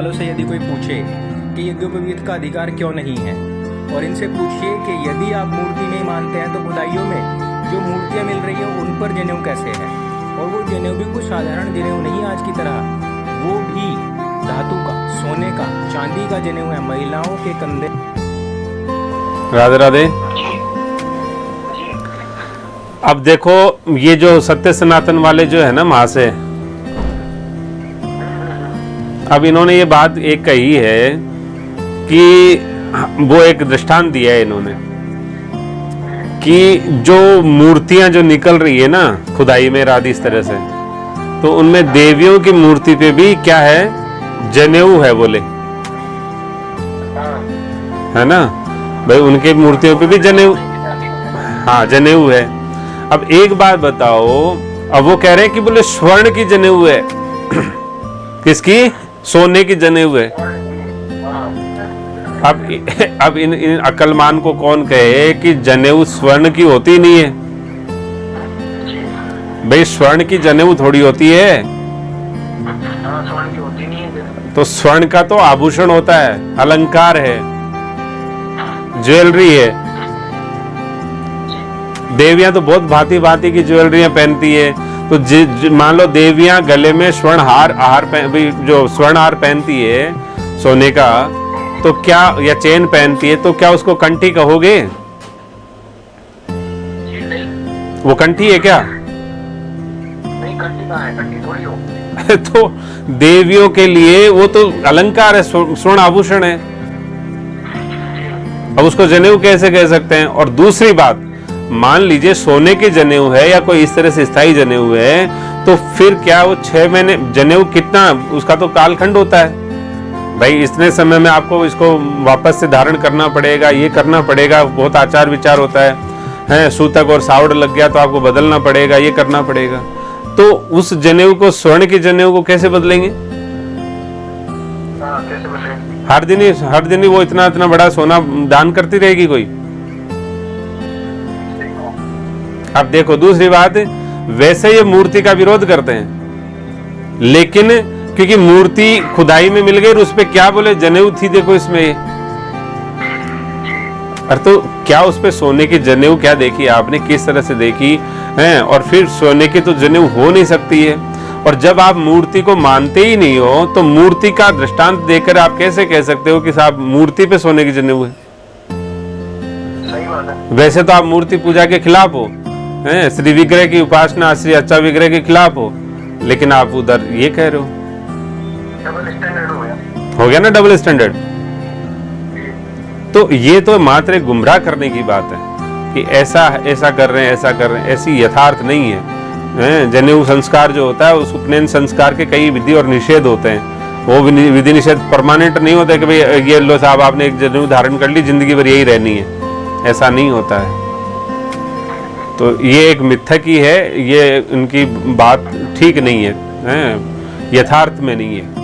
दयालों से यदि कोई पूछे कि यज्ञोपवीत का अधिकार क्यों नहीं है, और इनसे पूछिए कि यदि आप मूर्ति नहीं मानते हैं तो खुदाइयों में जो मूर्तियां मिल रही हैं उन पर जनेऊ कैसे है। और वो जनेऊ भी कुछ साधारण जनेऊ नहीं आज की तरह, वो भी धातु का, सोने का, चांदी का जनेऊ है। महिलाओं के कंधे। राधे राधे। अब देखो ये जो सत्य सनातन वाले जो है ना महाशय, अब इन्होंने ये बात एक कही है कि वो एक दृष्टांत दिया है इन्होंने कि जो मूर्तियां जो निकल रही है ना खुदाई में राधे इस तरह से, तो उनमें देवियों की मूर्ति पे भी क्या है, जनेऊ है बोले, है ना भाई, उनके मूर्तियों पे भी जनेऊ, हाँ जनेऊ है। अब एक बात बताओ, अब वो कह रहे हैं कि बोले स्वर्ण की जनेऊ है किसकी, सोने की जनेऊ है। अब इन अक्लमान को कौन कहे कि जनेऊ स्वर्ण की होती नहीं है। भाई स्वर्ण की जनेऊ थोड़ी होती है, तो स्वर्ण का तो आभूषण होता है, अलंकार है, ज्वेलरी है। देवियां तो बहुत भांति भांति की ज्वेलरियां पहनती है, तो मान लो देवियां गले में स्वर्ण हार जो स्वर्ण हार पहनती है सोने का, तो क्या, या चेन पहनती है, तो क्या उसको कंठी कहोगे? वो कंठी है क्या? नहीं, कंठी कहाँ है, कंठी थोड़ी हो। तो देवियों के लिए वो तो अलंकार है, स्वर्ण आभूषण है, अब उसको जनेऊ कैसे कह सकते हैं। और दूसरी बात, मान लीजिए सोने के जनेऊ है या कोई इस तरह से स्थायी जनेऊ है, तो फिर क्या वो 6 महीने जनेऊ कितना, उसका तो कालखंड होता है भाई, इतने समय में आपको इसको वापस से धारण करना पड़ेगा, ये करना पड़ेगा, बहुत आचार विचार होता है, सूतक और सावड़ लग गया तो आपको बदलना पड़ेगा, ये करना पड़ेगा। तो उस जनेऊ को, स्वर्ण के जनेऊ को कैसे बदलेंगे? हर दिन ही वो इतना बड़ा सोना दान करती रहेगी कोई? अब देखो दूसरी बात, वैसे ये मूर्ति का विरोध करते हैं, लेकिन क्योंकि मूर्ति खुदाई में मिल गई, उस पे क्या बोले, जनेऊ थी, देखो इसमें। और तो क्या उस पे सोने की जनेऊ क्या देखी आपने, किस तरह से देखी है? और फिर सोने की तो जनेऊ हो नहीं सकती है। और जब आप मूर्ति को मानते ही नहीं हो, तो मूर्ति का दृष्टांत देकर आप कैसे कह सकते हो कि साहब मूर्ति पे सोने की जनेऊ है? सही बात है। वैसे तो आप मूर्ति पूजा के खिलाफ हो, श्री विग्रह की उपासना, श्री अच्छा विग्रह के खिलाफ हो, लेकिन आप उधर ये कह रहे हो। डबल स्टैंडर्ड हो गया ना, डबल स्टैंडर्ड। तो ये तो मात्र गुमराह करने की बात है कि ऐसा कर रहे हैं, ऐसा कर रहे हैं, ऐसी यथार्थ नहीं है। जनेऊ संस्कार जो होता है, उस उपनयन संस्कार के कई विधि और निषेध होते हैं। वो विधि निषेध परमानेंट नहीं होता कि भाई ये लो साहब आपने एक जनेऊ धारण कर ली, जिंदगी भर यही रहनी है, ऐसा नहीं होता है। तो ये एक मिथ्या की है, ये उनकी बात ठीक नहीं है, यथार्थ में नहीं है।